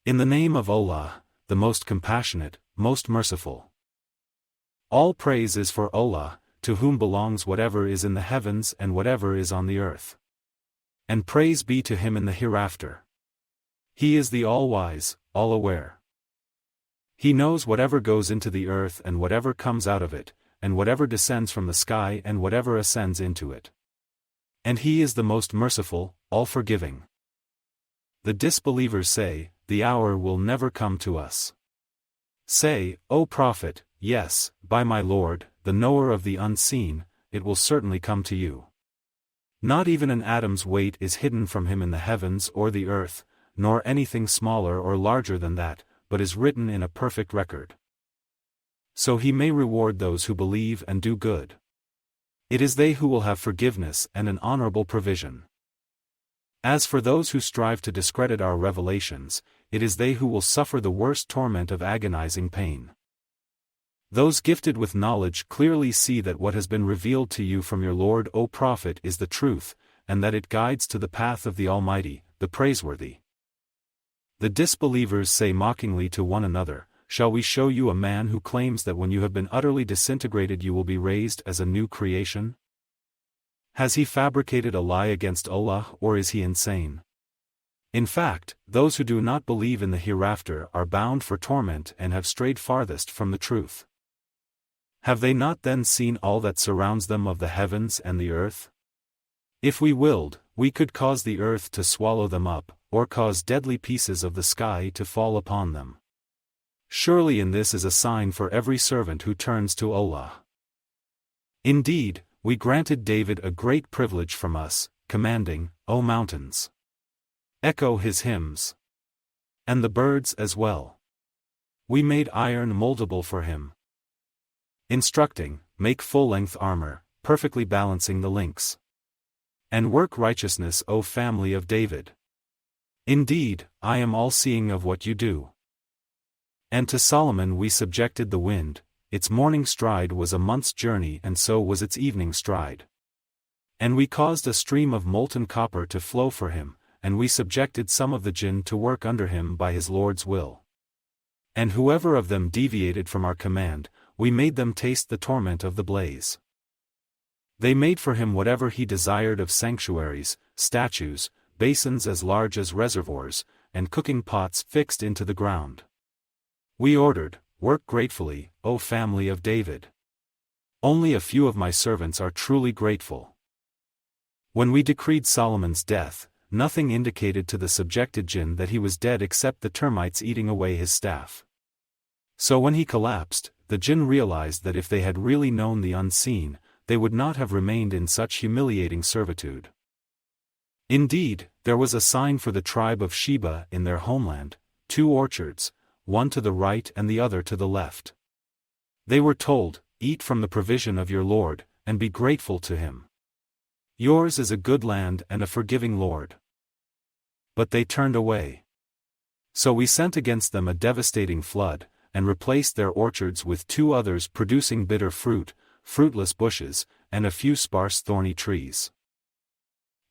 In the name of Allah, the most compassionate, most merciful. All praise is for Allah, to whom belongs whatever is in the heavens and whatever is on the earth. And praise be to him in the hereafter. He is the all-wise, all-aware. He knows whatever goes into the earth and whatever comes out of it, and whatever descends from the sky and whatever ascends into it. And he is the most merciful, all-forgiving. The disbelievers say, the hour will never come to us. Say, O Prophet, yes, by my Lord, the knower of the unseen, it will certainly come to you. Not even an atom's weight is hidden from him in the heavens or the earth, nor anything smaller or larger than that, but is written in a perfect record. So he may reward those who believe and do good. It is they who will have forgiveness and an honorable provision. As for those who strive to discredit our revelations, it is they who will suffer the worst torment of agonizing pain. Those gifted with knowledge clearly see that what has been revealed to you from your Lord, O Prophet, is the truth, and that it guides to the path of the Almighty, the Praiseworthy. The disbelievers say mockingly to one another, shall we show you a man who claims that when you have been utterly disintegrated you will be raised as a new creation? Has he fabricated a lie against Allah, or is he insane? In fact, those who do not believe in the hereafter are bound for torment and have strayed farthest from the truth. Have they not then seen all that surrounds them of the heavens and the earth? If we willed, we could cause the earth to swallow them up, or cause deadly pieces of the sky to fall upon them. Surely in this is a sign for every servant who turns to Allah. Indeed, we granted David a great privilege from us, commanding, O mountains, echo his hymns. And the birds as well. We made iron moldable for him. Instructing, make full-length armor, perfectly balancing the links. And work righteousness, O family of David. Indeed, I am all-seeing of what you do. And to Solomon we subjected the wind. Its morning stride was a month's journey and so was its evening stride. And we caused a stream of molten copper to flow for him, and we subjected some of the jinn to work under him by his Lord's will. And whoever of them deviated from our command, we made them taste the torment of the blaze. They made for him whatever he desired of sanctuaries, statues, basins as large as reservoirs, and cooking pots fixed into the ground. We ordered, work gratefully, O family of David. Only a few of my servants are truly grateful. When we decreed Solomon's death, nothing indicated to the subjected jinn that he was dead except the termites eating away his staff. So when he collapsed, the jinn realized that if they had really known the unseen, they would not have remained in such humiliating servitude. Indeed, there was a sign for the tribe of Sheba in their homeland, 2 orchards, one to the right and the other to the left. They were told, eat from the provision of your Lord, and be grateful to him. Yours is a good land and a forgiving Lord. But they turned away. So we sent against them a devastating flood, and replaced their orchards with 2 others producing bitter fruit, fruitless bushes, and a few sparse thorny trees.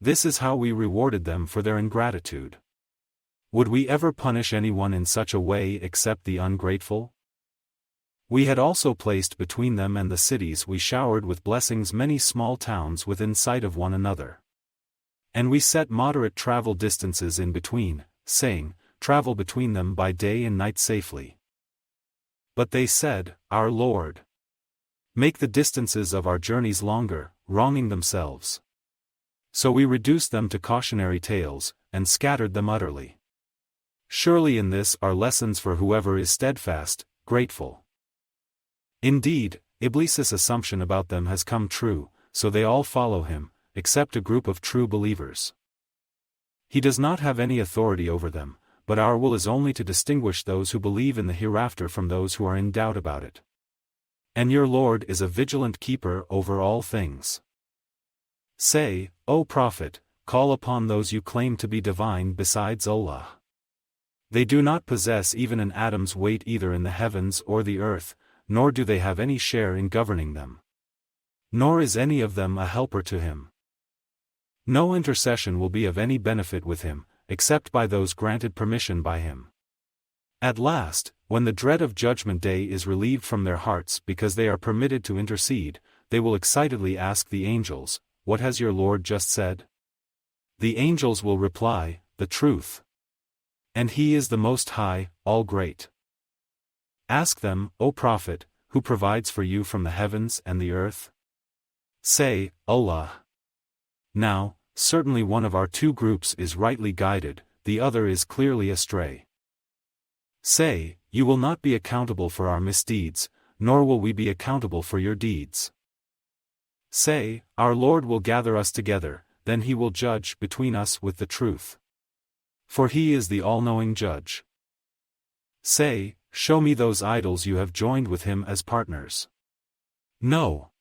This is how we rewarded them for their ingratitude. Would we ever punish anyone in such a way except the ungrateful? We had also placed between them and the cities we showered with blessings many small towns within sight of one another. And we set moderate travel distances in between, saying, travel between them by day and night safely. But they said, Our Lord, make the distances of our journeys longer, wronging themselves. So we reduced them to cautionary tales, and scattered them utterly. Surely in this are lessons for whoever is steadfast, grateful. Indeed, Iblis's assumption about them has come true, so they all follow him, except a group of true believers. He does not have any authority over them, but our will is only to distinguish those who believe in the hereafter from those who are in doubt about it. And your Lord is a vigilant keeper over all things. Say, O Prophet, call upon those you claim to be divine besides Allah. They do not possess even an atom's weight either in the heavens or the earth, nor do they have any share in governing them. Nor is any of them a helper to him. No intercession will be of any benefit with him, except by those granted permission by him. At last, when the dread of Judgment Day is relieved from their hearts because they are permitted to intercede, they will excitedly ask the angels, "What has your Lord just said?" The angels will reply, "The truth. And He is the Most High, All-Great." Ask them, "O Prophet, who provides for you from the heavens and the earth?" Say, "Allah." Now, certainly one of our two groups is rightly guided, the other is clearly astray. Say, "You will not be accountable for our misdeeds, nor will we be accountable for your deeds." Say, "Our Lord will gather us together, then He will judge between us with the truth. For He is the all-knowing judge." Say, "Show me those idols you have joined with Him as partners." No.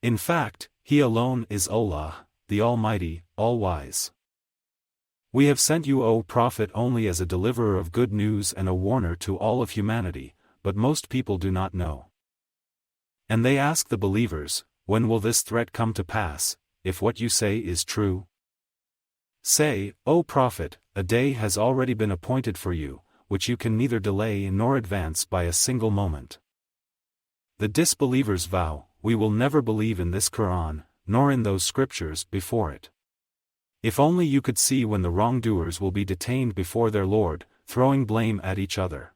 In fact, He alone is Allah, the Almighty, All-Wise. We have sent you, O Prophet, only as a deliverer of good news and a warner to all of humanity, but most people do not know. And they ask the believers, "When will this threat come to pass, if what you say is true?" Say, "O Prophet, a day has already been appointed for you, which you can neither delay nor advance by a single moment." The disbelievers vow, "We will never believe in this Qur'an, nor in those scriptures before it." If only you could see when the wrongdoers will be detained before their Lord, throwing blame at each other.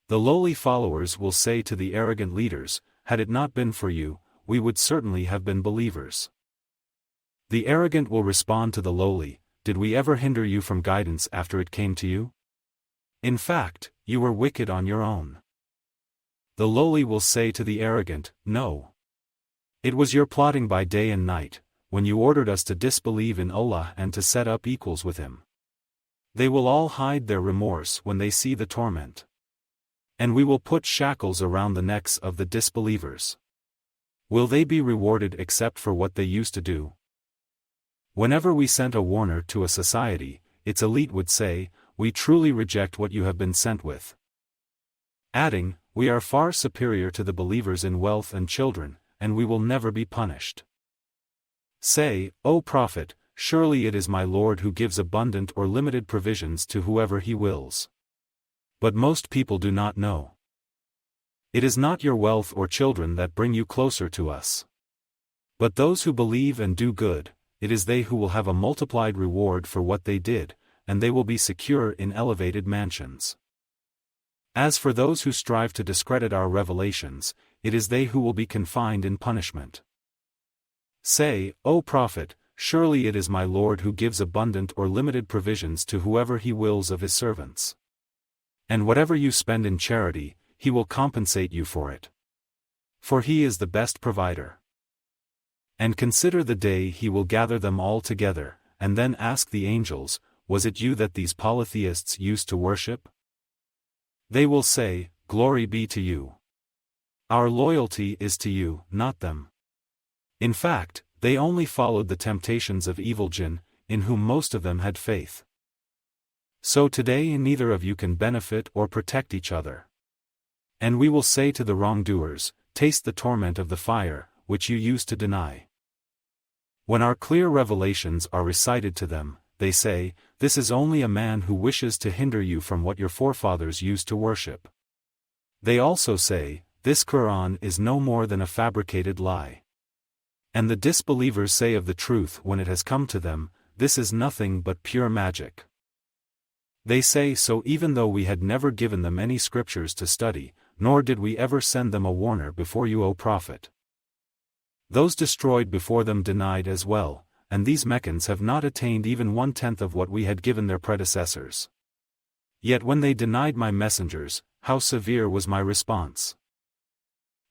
The lowly followers will say to the arrogant leaders, "Had it not been for you, we would certainly have been believers." The arrogant will respond to the lowly, "Did we ever hinder you from guidance after it came to you? In fact, you were wicked on your own." The lowly will say to the arrogant, "No. It was your plotting by day and night, when you ordered us to disbelieve in Allah and to set up equals with Him." They will all hide their remorse when they see the torment. And we will put shackles around the necks of the disbelievers. Will they be rewarded except for what they used to do? Whenever we sent a warner to a society, its elite would say, "We truly reject what you have been sent with," adding, "We are far superior to the believers in wealth and children, and we will never be punished." Say, "O Prophet, surely it is my Lord who gives abundant or limited provisions to whoever He wills. But most people do not know. It is not your wealth or children that bring you closer to us. But those who believe and do good, it is they who will have a multiplied reward for what they did, and they will be secure in elevated mansions. As for those who strive to discredit our revelations, it is they who will be confined in punishment." Say, "O Prophet, surely it is my Lord who gives abundant or limited provisions to whoever He wills of His servants. And whatever you spend in charity, He will compensate you for it. For He is the best provider." And consider the day He will gather them all together, and then ask the angels, "Was it you that these polytheists used to worship?" They will say, "Glory be to you. Our loyalty is to you, not them." In fact, they only followed the temptations of evil jinn, in whom most of them had faith. So today neither of you can benefit or protect each other. And we will say to the wrongdoers, "Taste the torment of the fire, which you used to deny." When our clear revelations are recited to them, they say, "This is only a man who wishes to hinder you from what your forefathers used to worship." They also say, "This Qur'an is no more than a fabricated lie." And the disbelievers say of the truth when it has come to them, "This is nothing but pure magic." They say so even though we had never given them any scriptures to study, nor did we ever send them a warner before you, O Prophet. Those destroyed before them denied as well, and these Meccans have not attained even 1/10 of what we had given their predecessors. Yet when they denied my messengers, how severe was my response?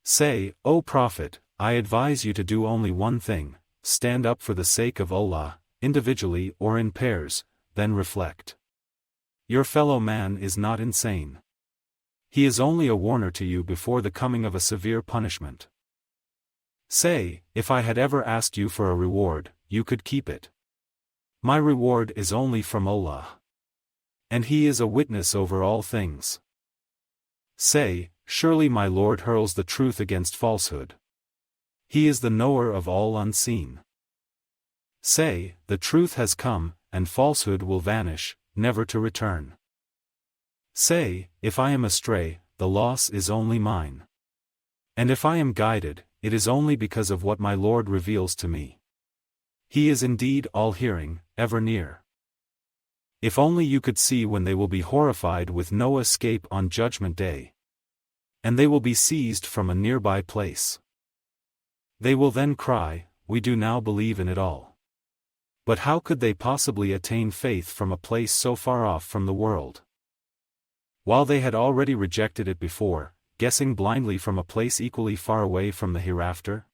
Say, "O Prophet, I advise you to do only one thing, stand up for the sake of Allah, individually or in pairs, then reflect. Your fellow man is not insane. He is only a warner to you before the coming of a severe punishment." Say, "If I had ever asked you for a reward, you could keep it. My reward is only from Allah. And He is a witness over all things." Say, "Surely my Lord hurls the truth against falsehood. He is the knower of all unseen." Say, "The truth has come, and falsehood will vanish, never to return." Say, if I am astray, the loss is only mine. And if I am guided, it is only because of what my Lord reveals to me. He is indeed all-hearing, ever near. If only you could see when they will be horrified with no escape on Judgment Day. And they will be seized from a nearby place. They will then cry, we do now believe in it all. But how could they possibly attain faith from a place so far off from the world? While they had already rejected it before, guessing blindly from a place equally far away from the hereafter?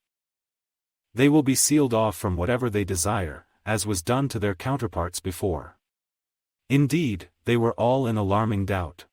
They will be sealed off from whatever they desire, as was done to their counterparts before. Indeed, they were all in alarming doubt.